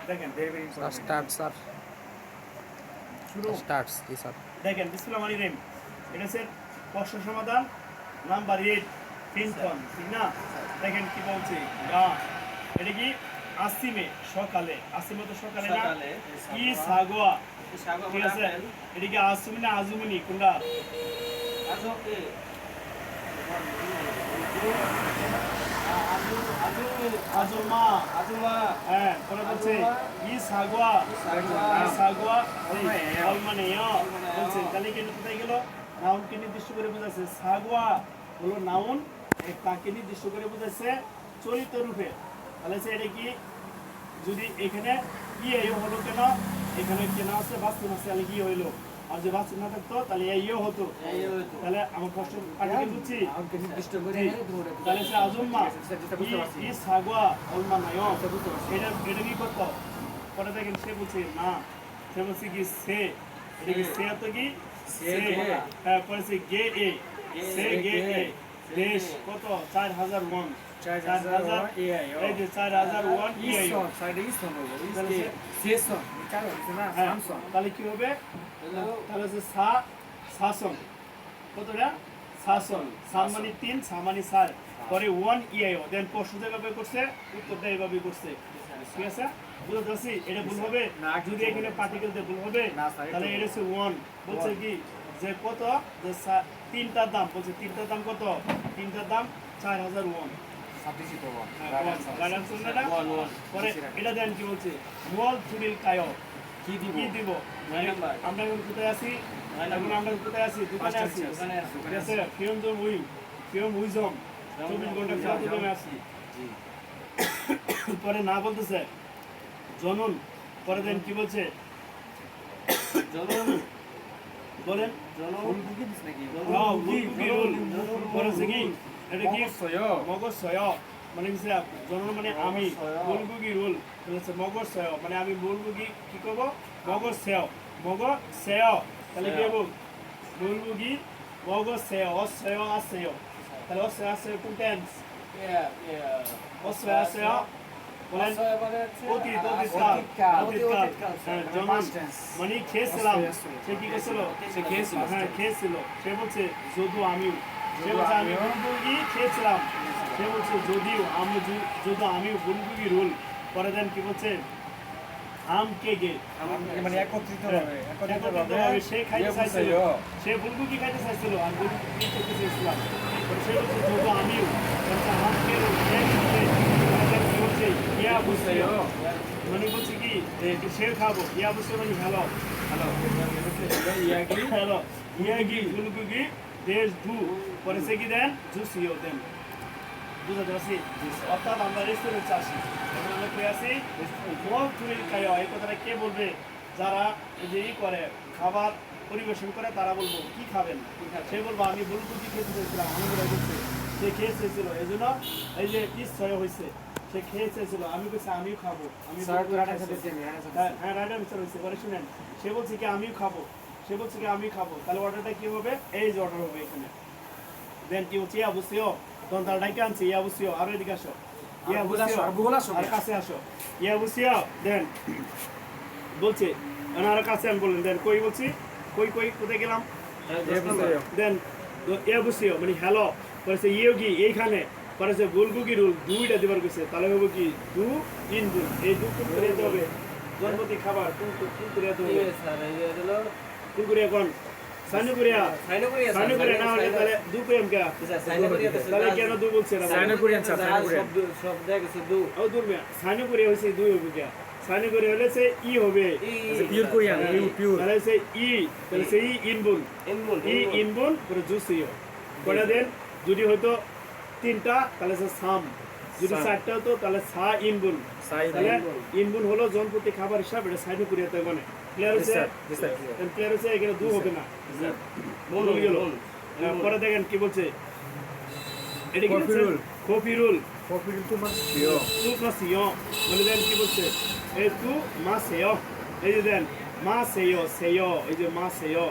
দেখেন start sir শুরু starts জি sir দেখেন বিসমিল্লাহির রহমানির রহিম। এটা হচ্ছে প্রশ্ন সমাধান নাম্বার 8 ফিনটন, ঠিক না? দেখেন কি বলছে এটা কি আসিমে সকালে, আসিমে তো সকালে না, ই সাগোয়া, ঠিক আছে? এটা কি আসুমি না আজুমিনি কোনটা? আজমা, হ্যাঁ পরে বলছে ই সাগোয়া, সাগোয়া অলমানেয় বলছে। তাহলে কেন কোথায় গেল? নাউনকে নির্দিষ্ট করে বোঝাচ্ছে। সাগোয়া হলো নাউন, তাকে নির্দিষ্ট করে বোঝাচ্ছে চলিত রূপে। তাহলে এটা কি যদি এখানে ইয়ে হলো কেন, এখানে কেন আছে বাস্তব আছে, তাহলে কি হইলো? আর যে বাস্তব না থাকতো তাহলে ইয়ে হতো। তাহলে আমার প্রশ্ন পাঠিয়ে বুঝছি তাহলে সে আজম্মা ই সাগোয়া অলমানায় এটা এটা কি করতো? পরে দেখেন সে বলছে না, সে বলছে কি সে, এটা কি সে তো কি সে, হ্যাঁ পরে সে গে এ, সে গে এ দেশ কত 4000 ওয়ান, 4000 এই যে 4000 ওয়ান তাহলে কি হবে? তাহলে হচ্ছে শাসন কতটা? শাসন, সাম মানে 3, সা মানে 4, পরে 1 ইআইও, দেন প্রশ্ন যেভাবে করছে উত্তরটা এইভাবে করছে, ঠিক আছে? বুঝতে পারছি? এটা ভুল হবে না, যদি এখানে পার্টিকেল দিয়ে ভুল হবে তাহলে এটা হচ্ছে 1 বলছে কি যে কত, যে তিনটার দাম, বলছে তিনটার দাম কত? তিনটার দাম 4000 ওয়ান। পরে এটা দেন কি বলছে ওয়াল চুরিল কায় কি দিব? আমরা এখন কোথায় আছি? এখন আমরা কোথায় আছি? দোকানে আছি, ঠিক আছে? ফিয়ম উইজম 24 ঘন্টা খোলা দোকানে আছি। পরে না বলতেছে জনন, পরে দেন কি বলছে জনন, বলেন জনন এটা কি মগজ সয় মানে কি জনন মানে আমি, বুলবুগি রুল মগজ সয় মানে আমি বুলবুগি কি করবো? মগজ সেয়, মগজ সেয়, তাহলে কি হবো? বুলবুগি মগজ সেয়, অসেয় আসেয়, তাহলে অসেয় আসেয় কোন টেন্স? অসেয় আসেয় বলেন অতীত, মানে খেয়েছিলাম, সে কি করছিল? সে খেয়েছিল, হ্যাঁ খেয়েছিল। সে বলছে যদিও আমিও, সে বলছে আমি বুলবুগি খেয়েছিলাম, সে বলছে যদিও আমি, যদিও আমিও বুলবুগি রোল। পরে দেন কি বলছে আম কে গে মানে একত্রিত হবে, সে খাইতে চাইছিল, সে বুলবুগি খাইতে চাইছিল, আর বুলবুগি খেতে চেয়েছিলাম। সে বলছে যদিও আমিও আম কে রোল ইয়া বুঝছে, মানে বলছে কি সে খাবো, ইয়া বুঝছে মানে হ্যালো হ্যালো ইয়াগি বুলবুগি দেশ ধু, পরে সে কি দেন জুসিও দেন। বুঝতে পারছি? অর্থাৎ আমরা রেস্টুরেন্টে আসি, এখন আমরা কই আসি ওয়াল চুরিল কায়, এই কথাটা কে বলবে? যারা যে করে খাবার পরিবেশন করে তারা বলবো কি খাবেন, সে বলবো আমি বুলবুগি খেতে চেয়েছিলাম, আমি বলছে সে খেয়ে চেয়েছিল, এই জন্য এই যে ইচ্ছয় হয়েছে, সে খেয়ে চেয়েছিল, আমি বলছি আমিও খাবো, আমি হ্যাঁ রাইডার মিস্টার হয়েছে। পরে শুনেন সে বলছে কি আমিও খাবো, সে বলছে কি আমি খাবো, তাহলে অর্ডারটা কি হবে? এই যে অর্ডার হবে এখানে। দেন কি বলছে ইয়া বুঝছিও, তখন তারা ডাইকে আনছে ইয়া বুঝছিও, আরো এদিকে আসো, ইয়া বুঝছিও আর কাছে আসো, ইয়া বুঝছিও। দেন বলছে আর কাছে আন বললেন, দেন কই বলছি কই কই কোথায় গেলাম? দেন ইয়া বুঝছিও মানে হ্যালো, বলছে ইয়োগি এইখানে, পরে বুলবুগি রুল দুইটা দিবার গেছে, তাহলে হবে কি দু তিন দুই, এই দু কোন করে দিতে হবে? জন্মতি খাবার কোন করে দিতে হবে? কোন করে এখন সাইনো করিয়া না হলে তাহলে দু কইম কে, তাহলে কেন দু বলছে না? সাইনো করিয়ান স্যার, সাইনো করিয়ান সব দেখেছে দু, ও দূর মে সাইনো করিয়া হইছে দুই হবে কে, সাইনো করিয়া হলে সে ই হবে পিওর কোরিয়ান, পিওর, তাহলে সে ই, তাহলে সে ই ইনবুন করে জুসিও করে দেন। যদি হয়তো তিনটা তাহলে সে সাম, যদি চারটা হতো তাহলে সা ইনবুন, তাহলে ইনবুন হলো জনপ্রতি খাবার হিসাব, এটা সাইনো করিয়াতে মানে ক্লিয়ার হচ্ছে? ক্লিয়ার হচ্ছে? এখানে দু হবে না, বল গেল। পরে দেখেন কি বলছে এটা কি কফিরুল, কফিরুল টু মাসিও, মানে দেন কি বলছে এই টু মাসেও, এই যে দেন মাসেও সেও, এই যে মাসেও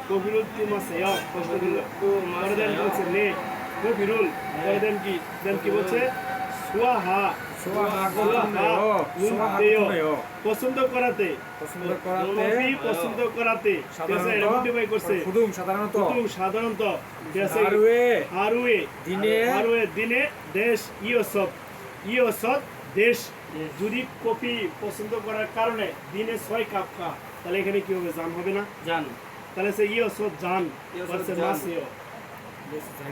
কফিরুল টু মাসেও, পরে দেন বলছে নে কফিরুল, পরে দেন কি বলছে সুয়াহা পছন্দ করাতে নবী পছন্দ করাতে ঠিক আছে এটা মডিফাই করছে সাধারণত ঠিক আছে হারুয়ে দিনে দেশ ইয়সত দেশ যদি কপি পছন্দ করার কারণে দিনে 6 কাপ খা তাহলে এখানে কি হবে জান হবে না জান তাহলে সে ইয়সত জান বলছে মাসিও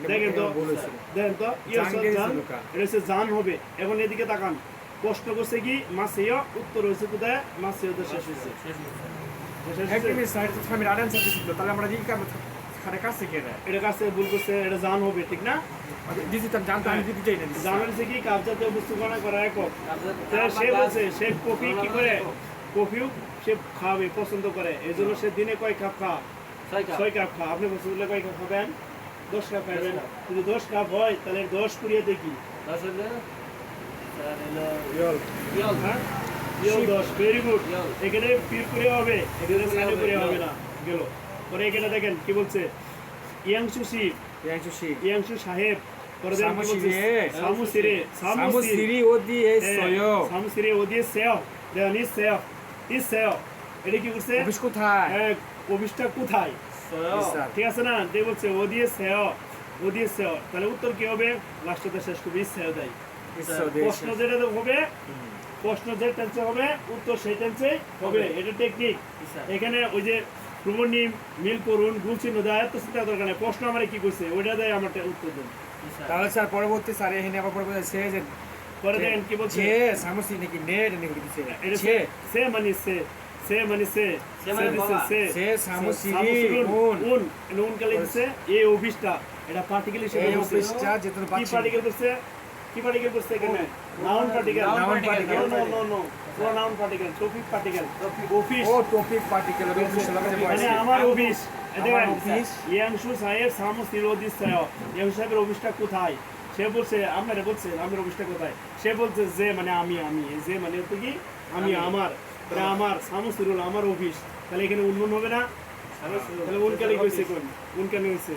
দেখেন তো ইয়সত জান এটা হচ্ছে জান হবে এখন এদিকে তাকান প্রশ্ন করছে কি মাসিও উত্তর হয়েছে কোথায় মাসিও তো শেষ হয়েছে এটা কাছে ভুল করছে এটা জান হবে ঠিক না জানার হচ্ছে কি কাপ জাতীয় বস্তু গণনা করা একক সে বলছে সে কফি কি করে কফিও সে খাবে পছন্দ করে এই জন্য সে দিনে কয় কাপ খা 6 কাপ খা আপনি পছন্দ করলে কয় কাপ খাবেন 10 কাপ খাবেন যদি 10 কাপ হয় তাহলে 10 কুড়িয়ে দেখি 10 হলে স্যার হলো ইয়ল হ্যাঁ ইয়ল 10 ভেরি গুড এখানে ফির করে হবে এখানে সাইড করে হবে না গেল পরে এখানে দেখেন কি বলছে ইয়াংশু সাহেব পরে দেখেন কি বলছে সামুসিরি ওদিয়ে সেও দেখেন ইস সেও এটা কি বলছে অফিস কোথায় অফিসটা কোথায় ঠিক আছে না দেখ বলছে ওদিয়ে সেও তাহলে উত্তর কি হবে লাস্টে শেষ করবে ইস সেও দেয় প্রশ্ন যেটা হবে প্রশ্ন যে টেন্সে হবে উত্তর সেই টেন্সে হবে এটা টেকনিক এখানে ওই যে প্রবণীম মিল করুন ভুল চিহ্ন দেয় এত চিন্তা দরকার নেই প্রশ্ন আমার কি করছে ওইটা দেয় আমার উত্তর দেন তাহলে স্যার পরবর্তী স্যার এখানে আবার পরে বলছে যে পরে দেখেন কি বলছে সামসি নাকি নেট নাকি দিছে এটা সে মানে সে সামসি উন কালে দিছে এই অফিসটা এটা পার্টিকেল হিসেবে এই অফিসটা যেটা কি পার্টিকেল করছে এখানে noun particle no pronoun particle topic particle office topic particle office মানে আমার অফিস দেখেন ইয়াংশু সাহেব সামসিরোদি সাহেব ইয়াংশু সাহেবের অফিসটা কোথায় সে বলছে আপনারা বলছে আমার অফিসটা কোথায় সে বলছে যে মানে আমি যে মানে হচ্ছে কি আমি আমার সামসিরুল আমার অফিস তাহলে এখানে উন্নয়ন হবে না তাহলে উনকালে কইছে কোন উনকালে হইছে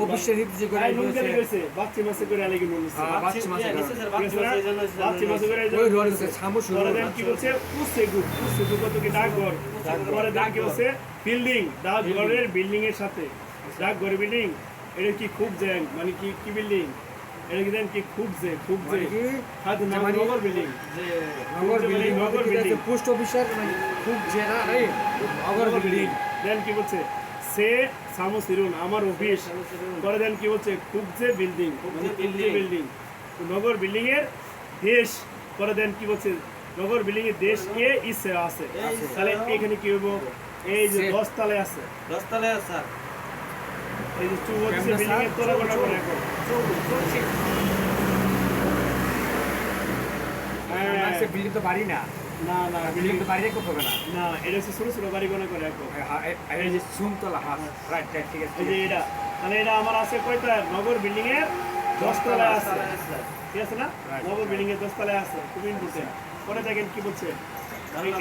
অফিসের হিত যে করে উনকালে কইছে বাচ্চা মাসে করে আলে কি মনছে বাচ্চা মাসে করে ওই রোলছে সামসি পরে দেন কি বলছে উসেগু কত কি ডাকঘর পরে দেন কি বলছে বিল্ডিং ডাকঘরের বিল্ডিং এর সাথে ডাকঘর বিল্ডিং এটা কি খুব জ্যাং মানে কি বিল্ডিং এটা কি দেন কি খুব যে হাত নগর বিল্ডিং নগর বিল্ডিং পোস্ট অফিসার মানে খুব যে না রে নগর বিল্ডিং দেন কি বলছে সে সামসিরুন আমার অফিস পরে দেন কি বলছে খুব যে বিল্ডিং বিল্ডিং নগর বিল্ডিং এর দেশ পরে দেন কি বলছে নগর বিল্ডিং এর দেশ কে ইসে আছে তাহলে এখানে কি হইব এই যে 10 তলায় আছে স্যার এই যে চু হচ্ছে বিল্ডিং এর তোলা গোটা করে এখন সে বিল্ডিং তো বাড়ি না বিল্ডিং তো বাড়ি রেখে হবে না এটা হচ্ছে ছোট বাড়ি গোনা করে এখন এই যে সুমতলা রাইট ঠিক আছে এই যে এটা তাহলে এটা আমার আছে কয়টা নগর বিল্ডিং এর 10 তলায় আছে ঠিক আছে না নগর বিল্ডিং এর 10 তলায় আছে তুমি বলছেন পরে দেখেন কি বলছে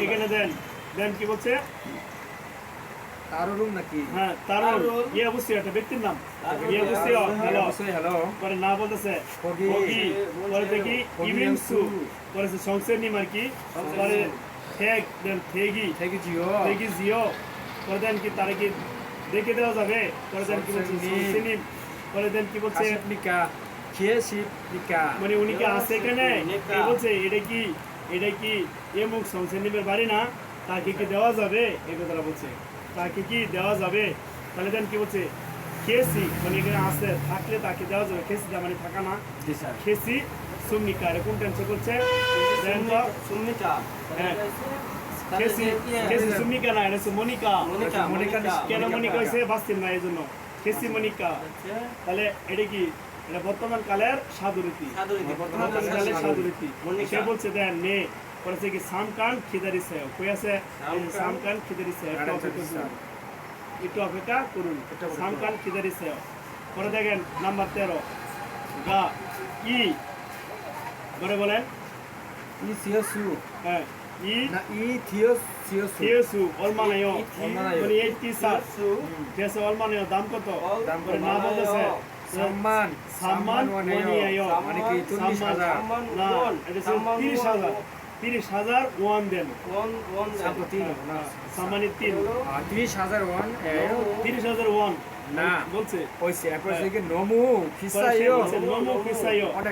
এখানে দেন কি বলছে তারও রুম নাকি হ্যাঁ তারও ইয়ে অবশ্যই একটা ব্যক্তির নাম ইয়ে অবশ্যই হ্যালো পরে না বলতেছে ওকি পরে দেখি ইমিনসু পরে সংসের নিম আর কি পরে থেগি জিও পরে দেন কি তারে কি দেখে দেওয়া যাবে পরে দেন কি বলছে সংসের নিম পরে দেন কি বলছে মানে উনি কি আছে এখানে এই বলছে এটা কি এমুক সংসের নিমের বাড়ি না তাকে কি দেওয়া যাবে এই কথাটা বলছে তাকে কি দেওয়া যাবে তাহলে দেন কি বলছে খেসি মানে এখানে আছে থাকলে তাকে দেওয়া যাবে খেসি মানে থাকা না খেসি সুমনিকা এরকম টেন্সে করছে দেন তো সুমিতা হ্যাঁ খেসি সুমনিকা না এটা হচ্ছে মনিকা কেন মনিকা হয়েছে বাস্তির না এই জন্য খেসি মনিকা তাহলে এটা কি এটা বর্তমান কালের সাধুরীতি সে বলছে দেন নে পড়েছে কি সামকান খিদারি সেও কই আছে সামকান খিদারি সেও একটু অপেক্ষা করুন সামকান খিদারি সেও পরে দেখেন নাম্বার 13 গা ই বলে বলেন হ্যাঁ ই না ই থিওসু অলমানায়ো মানে এই টি-শার্ট কেসে অলমানায়ো দাম কত দাম করে না বলতেছে সম্মান সাম্মান ওয়ানিয়ায় মানে কি 40,000 সাম্মান না ওয়ান এটা সাম্মান 30,000 30,000 ওয়ান দেন ওয়ান সাম্মান 3 না সাম্মানের 3 30,000 ওয়ান 30,000 ওয়ান না বলছে ওইছে এরপর থেকে নমু পরে সে খিসাইও বলছে, নমো খিসাইও। ওটা